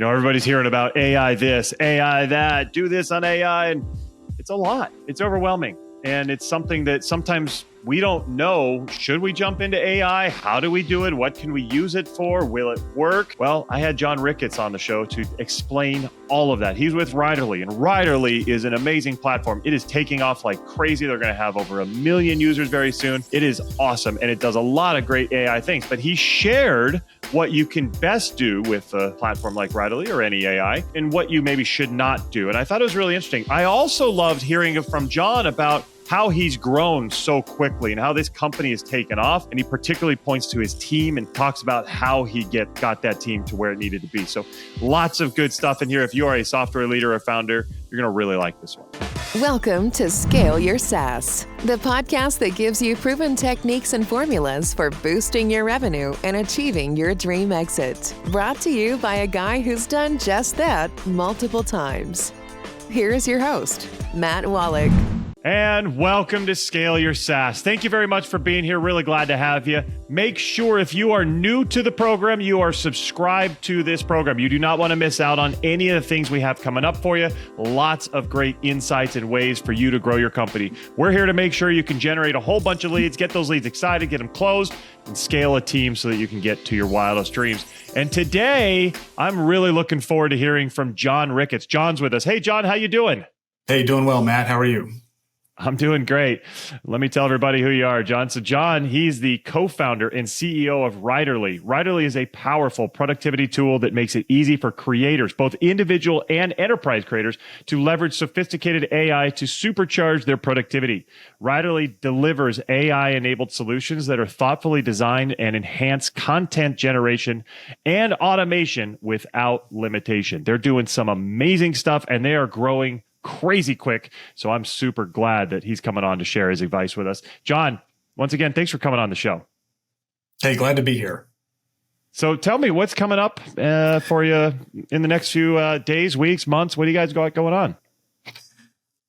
everybody's hearing about AI this, AI that, do this on AI. And it's a lot. It's overwhelming. And it's something that sometimes we don't know. Should we jump into AI? How do we do it? What can we use it for? Will it work? Well, I had Jon Ricketts on the show to explain all of that. He's with Riderly, and Riderly is an amazing platform. It is taking off like crazy. They're going to have over 1 million users very soon. It is awesome, and it does a lot of great AI things. But he shared what you can best do with a platform like Riderly or any AI and what you maybe should not do. And I thought it was really interesting. I also loved hearing from Jon about how he's grown so quickly and how this company has taken off. And he particularly points to his team and talks about how he got that team to where it needed to be. So lots of good stuff in here. If you are a software leader or founder, you're going to really like this one. Welcome to Scale Your SaaS, the podcast that gives you proven techniques and formulas for boosting your revenue and achieving your dream exit. Brought to you by a guy who's done just that multiple times. Here's your host, Matt Wallach. And welcome to Scale Your SaaS. Thank you very much for being here. Really glad to have you. Make sure if you are new to the program, you are subscribed to this program. You do not want to miss out on any of the things we have coming up for you. Lots of great insights and ways for you to grow your company. We're here to make sure you can generate a whole bunch of leads, get those leads excited, get them closed, and scale a team so that you can get to your wildest dreams. And today, I'm really looking forward to hearing from Jon Ricketts. Jon's with us. Hey, Jon, how you doing? Hey, doing well, Matt. How are you? I'm doing great. Let me tell everybody who you are, Jon. So Jon, he's the co-founder and CEO of Riderly. Riderly is a powerful productivity tool that makes it easy for creators, both individual and enterprise creators, to leverage sophisticated AI to supercharge their productivity. Riderly delivers AI-enabled solutions that are thoughtfully designed and enhance content generation and automation without limitation. They're doing some amazing stuff, and they are growing crazy quick. So I'm super glad that he's coming on to share his advice with us. Jon, once again, thanks for coming on the show. Hey, glad to be here. So tell me what's coming up for you in the next few days, weeks, months. What do you guys got going on?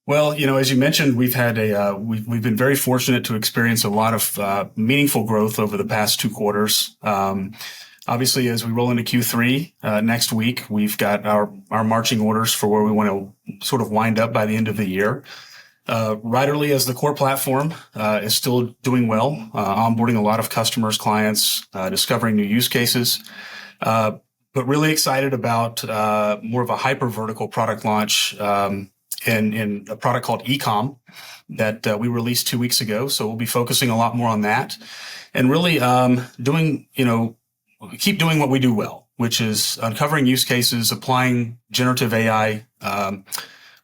Well, as you mentioned, we've had we've been very fortunate to experience a lot of meaningful growth over the past 2 quarters. Obviously, as we roll into Q3 next week, we've got our marching orders for where we want to sort of wind up by the end of the year. Riderly, as the core platform, is still doing well, onboarding a lot of customers, clients, discovering new use cases, but really excited about more of a hyper vertical product launch in a product called eCom that we released 2 weeks ago. So we'll be focusing a lot more on that and really keep doing what we do well, which is uncovering use cases, applying generative AI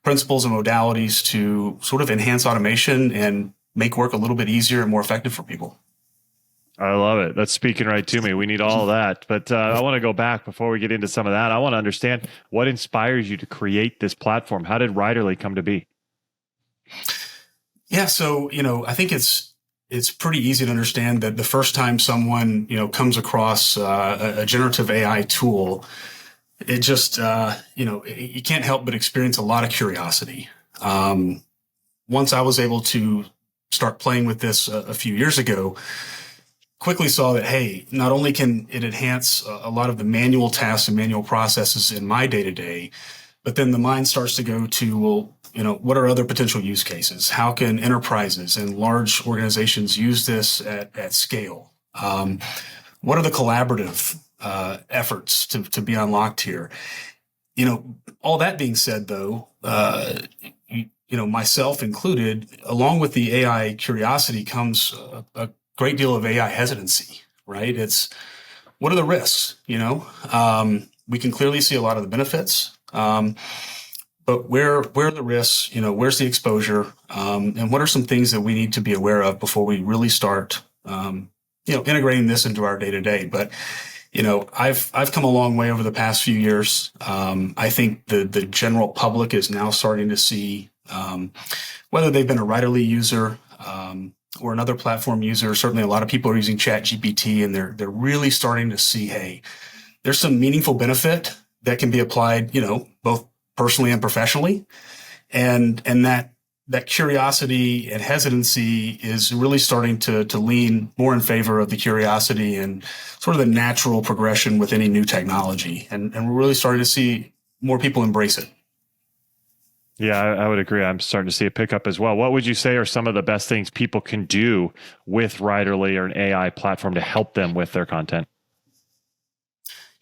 principles and modalities to sort of enhance automation and make work a little bit easier and more effective for people. I love it. That's speaking right to me. We need all of that. But I want to go back before we get into some of that. I want to understand what inspires you to create this platform. How did Riderly come to be? Yeah, so, I think it's pretty easy to understand that the first time someone, comes across a generative AI tool, it just, you can't help but experience a lot of curiosity. Once I was able to start playing with this a few years ago, quickly saw that, hey, not only can it enhance a lot of the manual tasks and manual processes in my day-to-day, but then the mind starts to go to, well, what are other potential use cases? How can enterprises and large organizations use this at scale? What are the collaborative efforts to be unlocked here? All that being said, though, myself included, along with the AI curiosity comes a great deal of AI hesitancy, right? It's what are the risks? We can clearly see a lot of the benefits. But where are the risks? Where's the exposure? And what are some things that we need to be aware of before we really start, integrating this into our day to day? But, I've come a long way over the past few years. I think the general public is now starting to see, whether they've been a Riderly user, or another platform user. Certainly a lot of people are using ChatGPT, and they're really starting to see, hey, there's some meaningful benefit that can be applied, both personally and professionally. And that that curiosity and hesitancy is really starting to lean more in favor of the curiosity and sort of the natural progression with any new technology. And we're really starting to see more people embrace it. Yeah, I would agree. I'm starting to see a pickup as well. What would you say are some of the best things people can do with Writerly or an AI platform to help them with their content?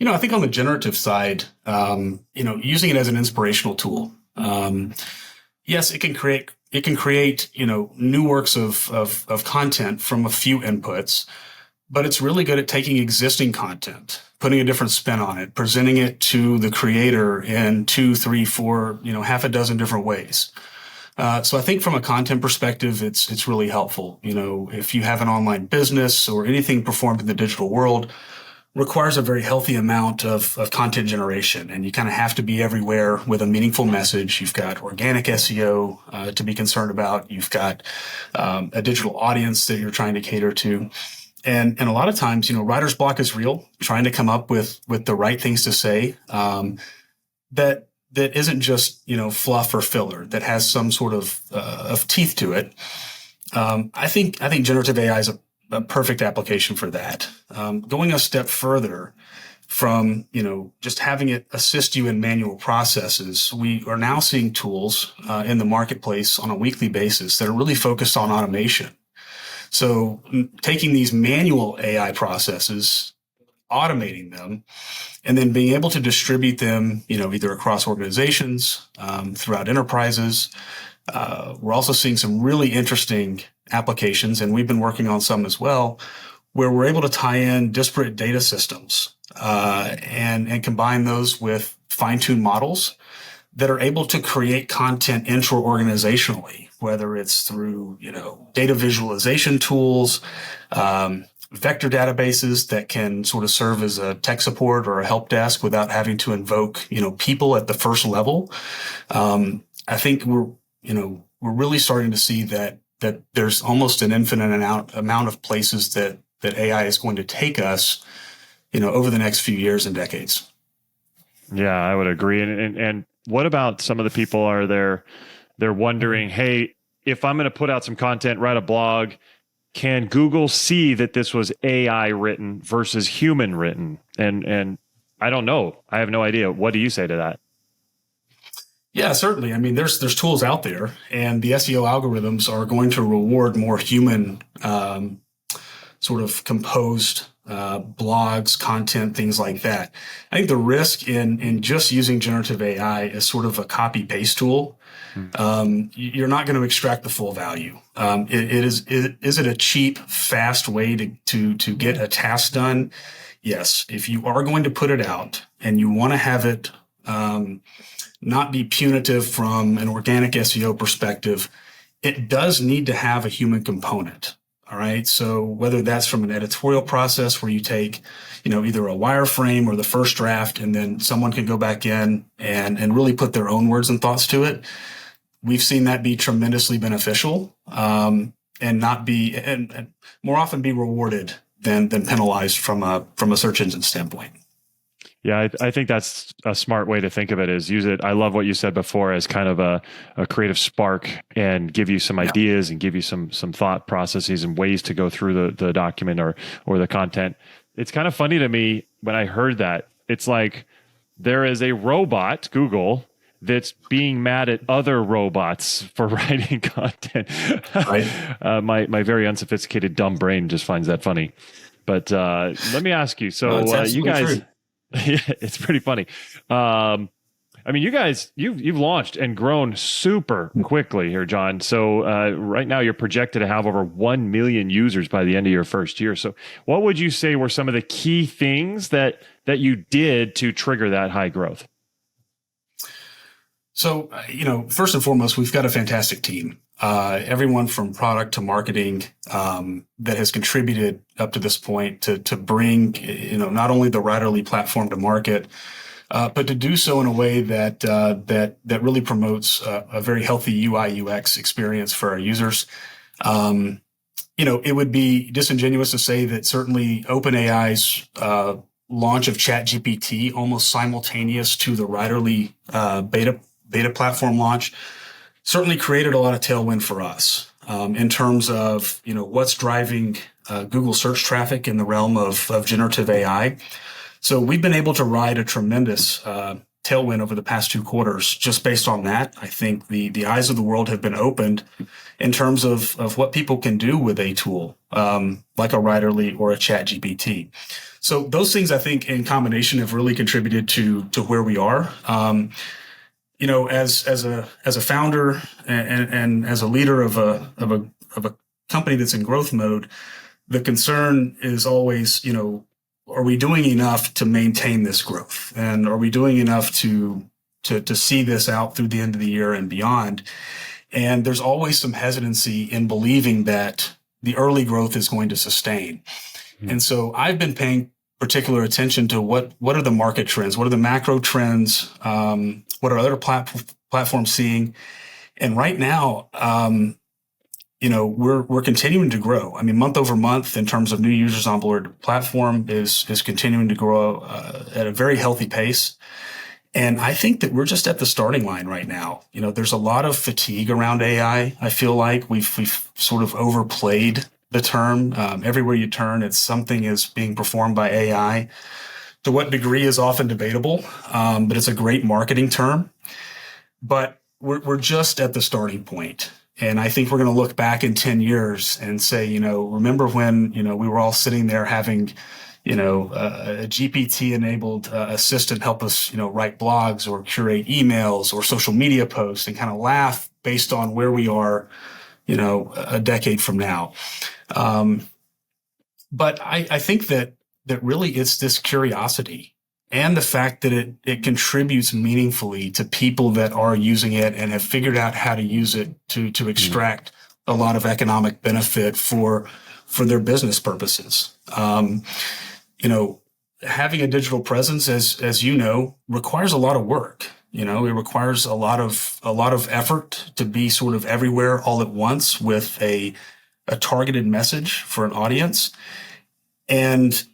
I think on the generative side, using it as an inspirational tool. Yes, it can create, new works of content from a few inputs, but it's really good at taking existing content, putting a different spin on it, presenting it to the creator in 2, 3, 4, half a dozen different ways. So I think from a content perspective, it's really helpful. If you have an online business or anything performed in the digital world, requires a very healthy amount of content generation, and you kind of have to be everywhere with a meaningful message. You've got organic SEO to be concerned about. You've got a digital audience that you're trying to cater to. And a lot of times, writer's block is real, trying to come up with the right things to say that isn't just, fluff or filler, that has some sort of teeth to it. I think generative AI is a perfect application for that. Going a step further from, just having it assist you in manual processes, we are now seeing tools in the marketplace on a weekly basis that are really focused on automation. So taking these manual AI processes, automating them, and then being able to distribute them, either across organizations, throughout enterprises. We're also seeing some really interesting applications, and we've been working on some as well, where we're able to tie in disparate data systems and combine those with fine-tuned models that are able to create content intra-organizationally, whether it's through data visualization tools, vector databases that can sort of serve as a tech support or a help desk without having to invoke people at the first level. I think we're really starting to see that there's almost an infinite amount of places that AI is going to take us, over the next few years and decades. Yeah, I would agree. And what about some of the people they're wondering, hey, if I'm going to put out some content, write a blog, can Google see that this was AI written versus human written? And I don't know. I have no idea. What do you say to that? Yeah, certainly. I mean, there's tools out there, and the SEO algorithms are going to reward more human, sort of composed blogs, content, things like that. I think the risk in just using generative AI as sort of a copy paste tool, you're not going to extract the full value. Is it a cheap, fast way to get a task done? Yes. If you are going to put it out and you want to have it not be punitive from an organic SEO perspective, it does need to have a human component. All right. So whether that's from an editorial process where you take, either a wireframe or the first draft, and then someone can go back in and really put their own words and thoughts to it. We've seen that be tremendously beneficial, and more often be rewarded than penalized from a search engine standpoint. Yeah, I think that's a smart way to think of it, is use it. I love what you said before as kind of a creative spark, and give you some ideas and give you some thought processes and ways to go through the document or the content. It's kind of funny to me when I heard that. It's like there is a robot, Google, that's being mad at other robots for writing content. Right. My very unsophisticated, dumb brain just finds that funny. But let me ask you. So you guys... True. Yeah, it's pretty funny. I mean, you guys, you've launched and grown super quickly here, Jon. So right now you're projected to have over 1 million users by the end of your first year. So what would you say were some of the key things that you did to trigger that high growth? So, first and foremost, we've got a fantastic team. Everyone from product to marketing that has contributed up to this point to bring, not only the Writerly platform to market, but to do so in a way that really promotes a very healthy UI UX experience for our users. It would be disingenuous to say that certainly OpenAI's launch of ChatGPT, almost simultaneous to the Writerly beta platform launch, certainly created a lot of tailwind for us in terms of, what's driving Google search traffic in the realm of generative AI. So we've been able to ride a tremendous tailwind over the past 2 quarters just based on that. I think the eyes of the world have been opened in terms of what people can do with a tool like a Writerly or a ChatGPT. So those things, I think, in combination have really contributed to where we are. As a founder and as a leader of a company that's in growth mode, the concern is always, are we doing enough to maintain this growth? And are we doing enough to see this out through the end of the year and beyond? And there's always some hesitancy in believing that the early growth is going to sustain. Mm-hmm. And so I've been paying particular attention to what are the market trends? What are the macro trends? What are other platforms seeing? And right now, we're continuing to grow. I mean, month over month, in terms of new users on board, the platform is continuing to grow at a very healthy pace. And I think that we're just at the starting line right now. There's a lot of fatigue around AI. I feel like we've sort of overplayed the term. Everywhere you turn, it's something is being performed by AI. To what degree is often debatable, but it's a great marketing term. But we're just at the starting point. And I think we're going to look back in 10 years and say, remember when, we were all sitting there having, a GPT-enabled assistant help us, write blogs or curate emails or social media posts and kind of laugh based on where we are, a decade from now. But I think that really it's this curiosity and the fact that it contributes meaningfully to people that are using it and have figured out how to use it to extract a lot of economic benefit for their business purposes. Having a digital presence, as requires a lot of work. It requires a lot of effort to be sort of everywhere all at once with a targeted message for an audience. And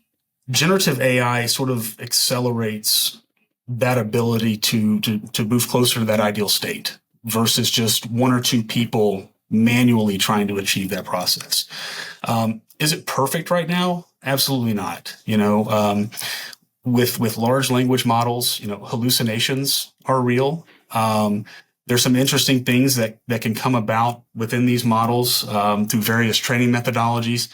generative AI sort of accelerates that ability to move closer to that ideal state versus just 1 or 2 people manually trying to achieve that process. Is it perfect right now? Absolutely not. With large language models, hallucinations are real. There's some interesting things that can come about within these models through various training methodologies.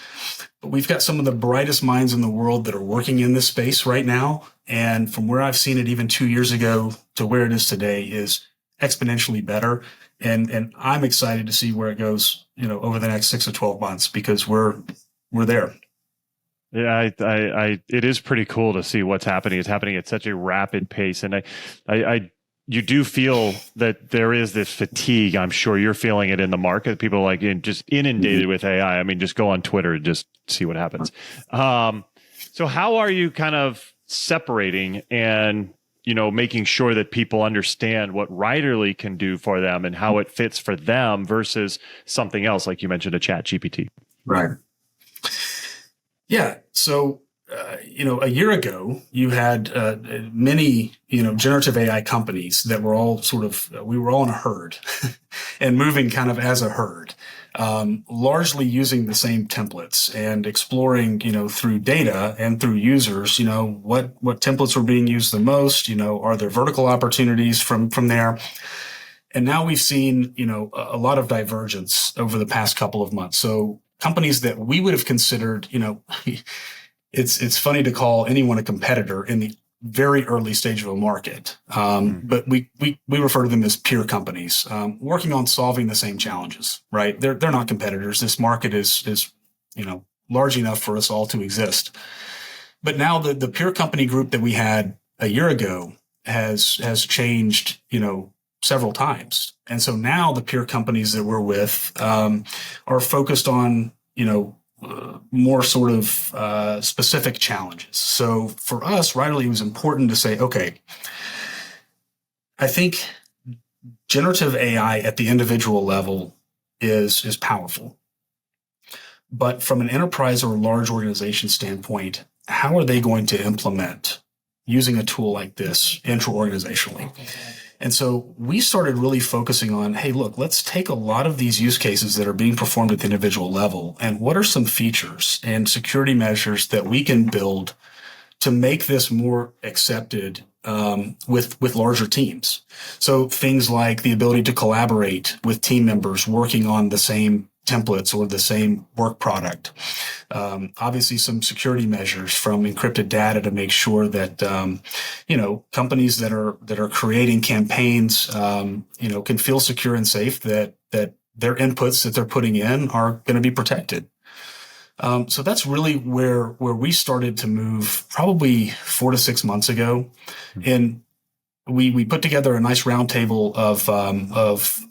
But we've got some of the brightest minds in the world that are working in this space right now. And from where I've seen it even 2 years ago to where it is today is exponentially better. And I'm excited to see where it goes, over the next 6 to 12 months because we're there. Yeah, it is pretty cool to see what's happening. It's happening at such a rapid pace. And you do feel that there is this fatigue. I'm sure you're feeling it in the market. People are just inundated with AI. I mean, just go on Twitter and just see what happens. So how are you kind of separating and, making sure that people understand what Writerly can do for them and how it fits for them versus something else, like you mentioned, a ChatGPT? Right. Yeah. So, a year ago, you had many, generative AI companies that were all we were all in a herd and moving kind of as a herd, largely using the same templates and exploring, through data and through users, what templates were being used the most, are there vertical opportunities from there? And now we've seen, a lot of divergence over the past couple of months. So companies that we would have considered, it's funny to call anyone a competitor in the very early stage of a market. But we refer to them as peer companies, working on solving the same challenges, right? They're not competitors. This market is large enough for us all to exist. But now the peer company group that we had a year ago has changed, several times. And so now the peer companies that we're with, are focused on, more sort of specific challenges. So for us, Writerly, it was important to say, okay, I think generative AI at the individual level is powerful. But from an enterprise or a large organization standpoint, how are they going to implement using a tool like this intra-organizationally? And so we started really focusing on, hey, look, let's take a lot of these use cases that are being performed at the individual level, and what are some features and security measures that we can build to make this more accepted with larger teams. So things like the ability to collaborate with team members working on the same templates or the same work product. Obviously, some security measures from encrypted data to make sure that companies that are creating campaigns can feel secure and safe that their inputs that they're putting in are going to be protected. So that's really where we started to move probably 4 to 6 months ago. And we put together a nice roundtable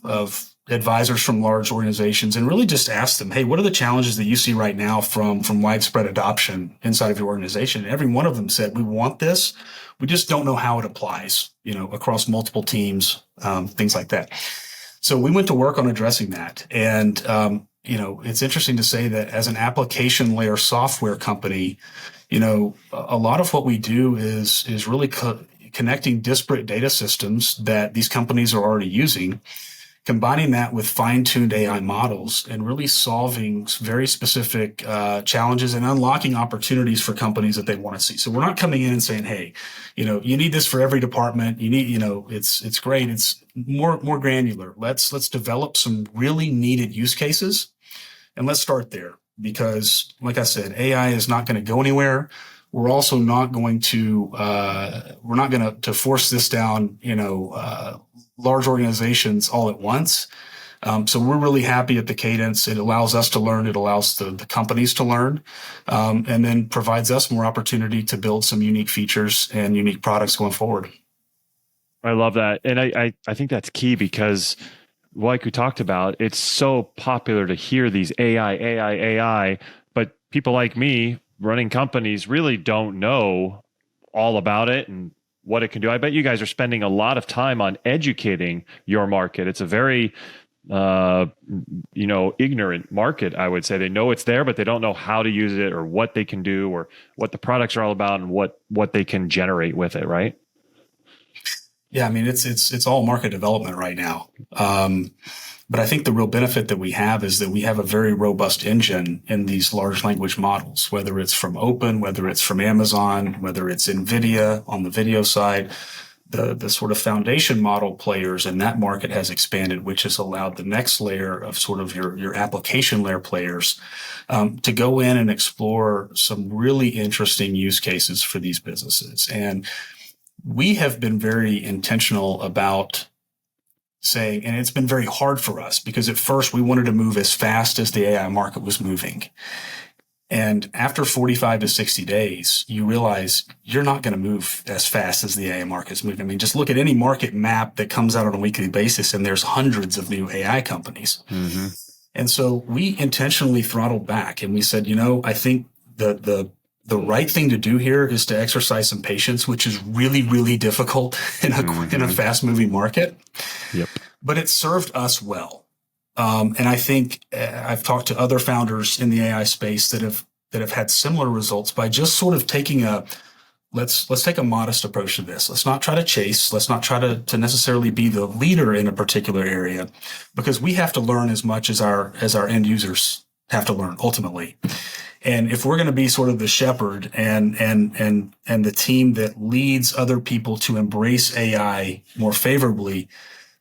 of advisors from large organizations and really just asked them, hey, what are the challenges that you see right now from widespread adoption inside of your organization? And every one of them said, we want this. We just don't know how it applies, across multiple teams, things like that. So we went to work on addressing that. And, it's interesting to say that as an application layer software company, a lot of what we do is really connecting disparate data systems that these companies are already using, combining that with fine-tuned AI models and really solving very specific challenges and unlocking opportunities for companies that they want to see. So we're not coming in and saying, hey, you need this for every department. You need, it's great. It's more granular. Let's develop some really needed use cases. And let's start there because, like I said, AI is not going to go anywhere. We're also not going to force this down, large organizations all at once. So we're really happy at the cadence. It allows us to learn. It allows the companies to learn, and then provides us more opportunity to build some unique features and unique products going forward. I love that. And I think that's key because, like we talked about, it's so popular to hear these AI, but people like me running companies really don't know all about it and what it can do. I bet you guys are spending a lot of time on educating your market. It's a very, ignorant market, I would say. They know it's there, but they don't know how to use it or what they can do or what the products are all about and what they can generate with it, right? Yeah, I mean, it's all market development right now. But I think the real benefit that we have is that we have a very robust engine in these large language models, whether it's from Open, whether it's from Amazon, whether it's NVIDIA on the video side. The sort of foundation model players in that market has expanded, which has allowed the next layer of sort of your application layer players to go in and explore some really interesting use cases for these businesses. And we have been very intentional about saying, and it's been very hard for us because at first we wanted to move as fast as the AI market was moving. And after 45 to 60 days, you realize you're not going to move as fast as the AI market is moving. I mean, just look at any market map that comes out on a weekly basis and there's hundreds of new AI companies. Mm-hmm. And so we intentionally throttled back and we said, I think the right thing to do here is to exercise some patience, which is really, really difficult in a fast-moving market. Yep. But it served us well. And I think I've talked to other founders in the AI space that have had similar results by just sort of taking let's take a modest approach to this. Let's not try to chase. Let's not try to necessarily be the leader in a particular area, because we have to learn as much as our end users have to learn ultimately. And if we're going to be sort of the shepherd and the team that leads other people to embrace AI more favorably,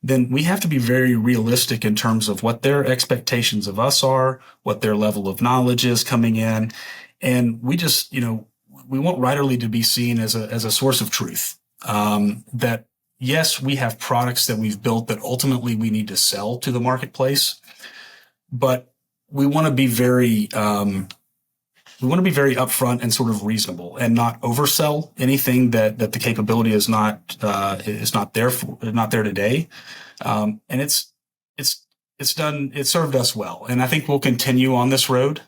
then we have to be very realistic in terms of what their expectations of us are, what their level of knowledge is coming in. And we just, we want Writerly to be seen as a source of truth. That yes, we have products that we've built that ultimately we need to sell to the marketplace, but we want to be very upfront and sort of reasonable and not oversell anything that the capability is not there today. And it's served us well. And I think we'll continue on this road,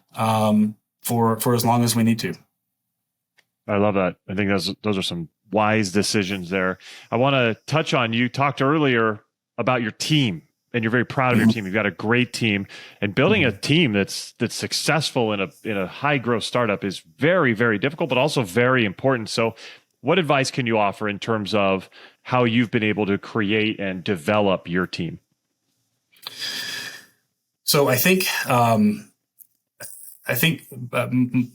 for as long as we need to. I love that. I think those are some wise decisions there. I want to touch on, you talked earlier about your team. And you're very proud of your team. You've got a great team, and building a team that's successful in a high growth startup is very, very difficult, but also very important. So what advice can you offer in terms of how you've been able to create and develop your team? So I think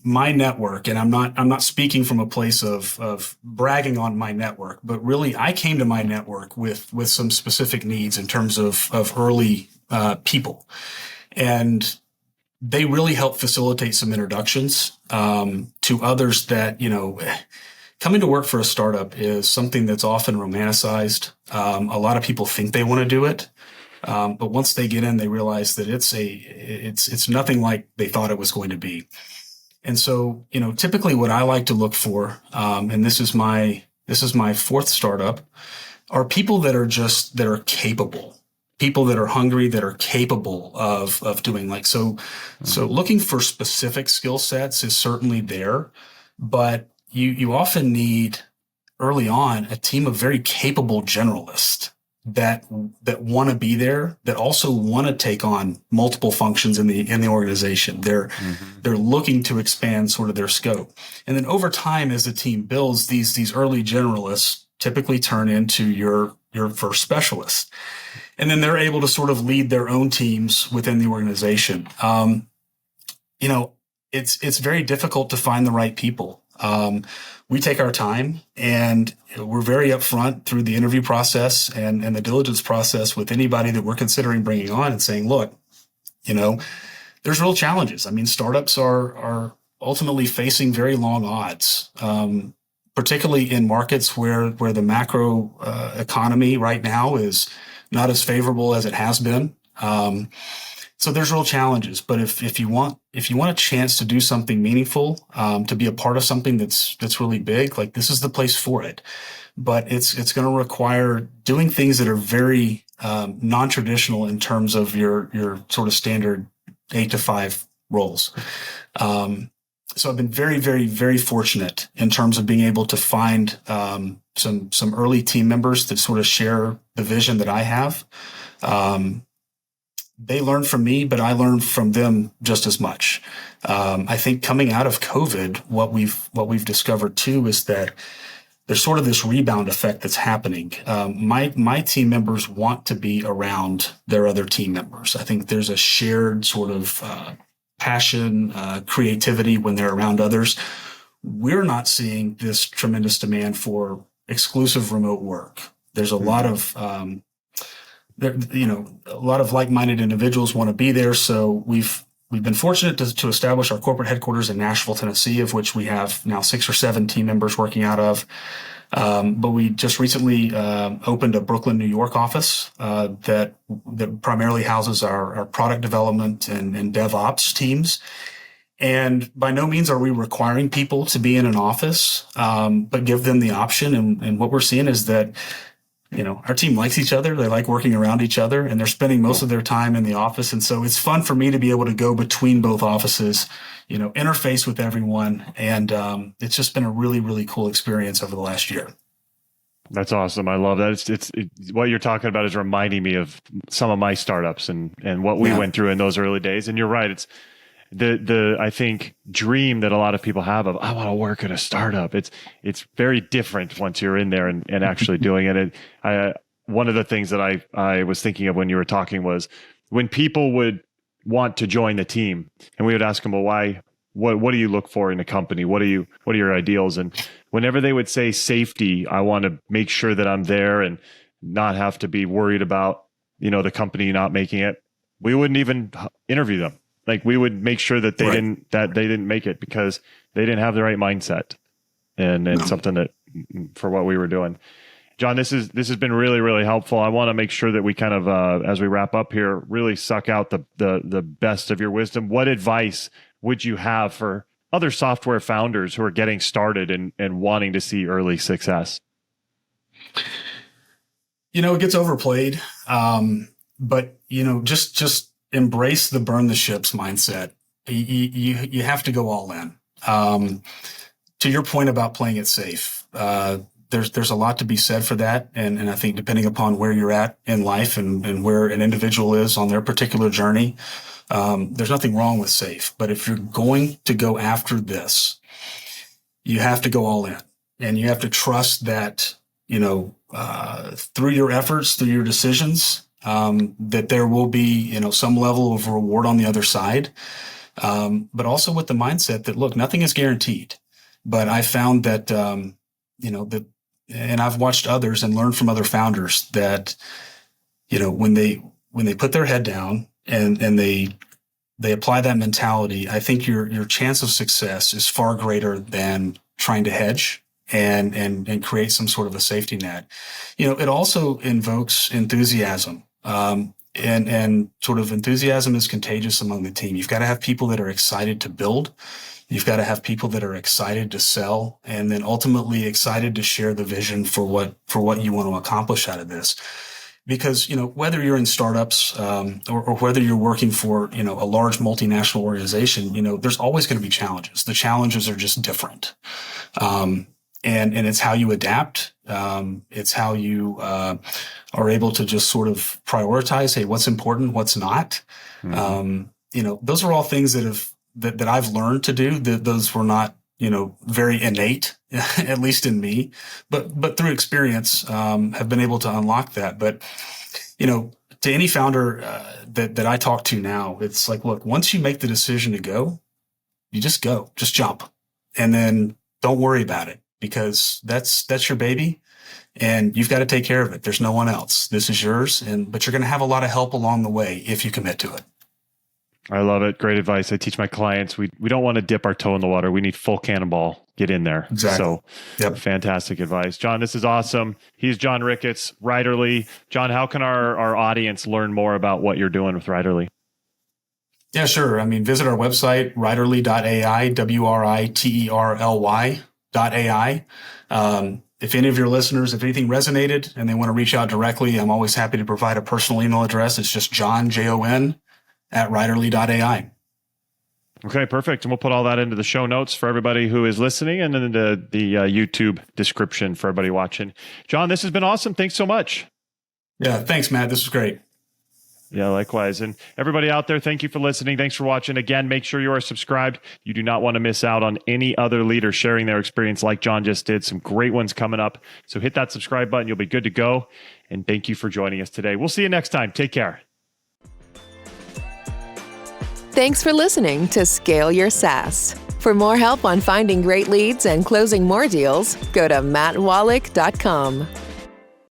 my network, and I'm not speaking from a place of bragging on my network, but really I came to my network with some specific needs in terms of early people, and they really help facilitate some introductions to others that, coming to work for a startup is something that's often romanticized. A lot of people think they want to do it. But once they get in, they realize that it's nothing like they thought it was going to be. And so, typically what I like to look for, and this is my fourth startup, are people that are capable, people that are hungry, that are capable of doing so looking for specific skill sets is certainly there, but you often need early on a team of very capable generalists that want to be there, that also want to take on multiple functions in the organization. They're looking to expand sort of their scope. And then over time, as the team builds, these early generalists typically turn into your first specialist. And then they're able to sort of lead their own teams within the organization. It's very difficult to find the right people. We take our time, and we're very upfront through the interview process and the diligence process with anybody that we're considering bringing on and saying, look, there's real challenges. I mean, startups are ultimately facing very long odds, particularly in markets where the macro economy right now is not as favorable as it has been. So there's real challenges, but if you want a chance to do something meaningful, to be a part of something that's really big, this is the place for it. But it's going to require doing things that are very non-traditional in terms of your sort of standard 8 to 5 roles. So I've been very, very, very fortunate in terms of being able to find some early team members that sort of share the vision that I have. They learn from me, but I learn from them just as much. I think coming out of COVID, what we've discovered too is that there's sort of this rebound effect that's happening. My team members want to be around their other team members. I think there's a shared sort of passion, creativity when they're around others. We're not seeing this tremendous demand for exclusive remote work. There's a lot of a lot of like-minded individuals want to be there. So we've been fortunate to establish our corporate headquarters in Nashville, Tennessee, of which we have now 6 or 7 team members working out of. But we just recently opened a Brooklyn, New York office that primarily houses our product development and DevOps teams. And by no means are we requiring people to be in an office, but give them the option. And what we're seeing is that our team likes each other. They like working around each other, and they're spending most of their time in the office. And so it's fun for me to be able to go between both offices, interface with everyone. And it's just been a really, really cool experience over the last year. That's awesome. I love that. It's what you're talking about is reminding me of some of my startups and what we went through in those early days. And you're right. It's the I think dream that a lot of people have of, I want to work at a startup. It's very different once you're in there and actually doing it. And one of the things that I was thinking of when you were talking was when people would want to join the team and we would ask them, well, why, what do you look for in a company? What are your ideals? And whenever they would say safety, I want to make sure that I'm there and not have to be worried about, the company not making it. We wouldn't even interview them. We would make sure that they didn't make it because they didn't have the right mindset and something that for what we were doing. Jon, this has been really, really helpful. I want to make sure that we kind of, as we wrap up here, really suck out the best of your wisdom. What advice would you have for other software founders who are getting started and wanting to see early success? It gets overplayed, but just embrace the burn the ships mindset. You have to go all in. To your point about playing it safe, there's a lot to be said for that. And I think depending upon where you're at in life and where an individual is on their particular journey, there's nothing wrong with safe. But if you're going to go after this, you have to go all in, and you have to trust that, through your efforts, through your decisions, that there will be, some level of reward on the other side. But also with the mindset that, look, nothing is guaranteed. But I found that, and I've watched others and learned from other founders that, when they put their head down and they apply that mentality, I think your chance of success is far greater than trying to hedge and create some sort of a safety net. It also invokes enthusiasm. And sort of enthusiasm is contagious among the team. You've got to have people that are excited to build. You've got to have people that are excited to sell, and then ultimately excited to share the vision for what you want to accomplish out of this. Because, whether you're in startups, or whether you're working for, a large multinational organization, there's always going to be challenges. The challenges are just different. And it's how you adapt. It's how you are able to just sort of prioritize, hey, what's important, what's not. Mm-hmm. Those are all things that I've learned to do. Those were not, very innate, at least in me, but through experience, have been able to unlock that. But, to any founder that I talk to now, it's like, look, once you make the decision to go, you just go, just jump, and then don't worry about it, because that's your baby and you've got to take care of it. There's no one else. This is yours. But you're going to have a lot of help along the way if you commit to it. I love it. Great advice. I teach my clients, we don't want to dip our toe in the water. We need full cannonball. Get in there. Exactly. So Fantastic advice. Jon, this is awesome. He's Jon Ricketts, Writerly. Jon, how can our audience learn more about what you're doing with Writerly? Yeah, sure. I mean, visit our website, writerly.ai, WRITERLY.ai. If any of your listeners, if anything resonated and they want to reach out directly, I'm always happy to provide a personal email address. It's just Jon, Jon, @writerly.ai. Okay, perfect. And we'll put all that into the show notes for everybody who is listening, and then into the YouTube description for everybody watching. Jon, this has been awesome. Thanks so much. Yeah, thanks, Matt. This was great. Yeah, likewise. And everybody out there, thank you for listening. Thanks for watching. Again, make sure you are subscribed. You do not want to miss out on any other leader sharing their experience like Jon just did. Some great ones coming up. So hit that subscribe button. You'll be good to go. And thank you for joining us today. We'll see you next time. Take care. Thanks for listening to Scale Your SaaS. For more help on finding great leads and closing more deals, go to mattwallach.com.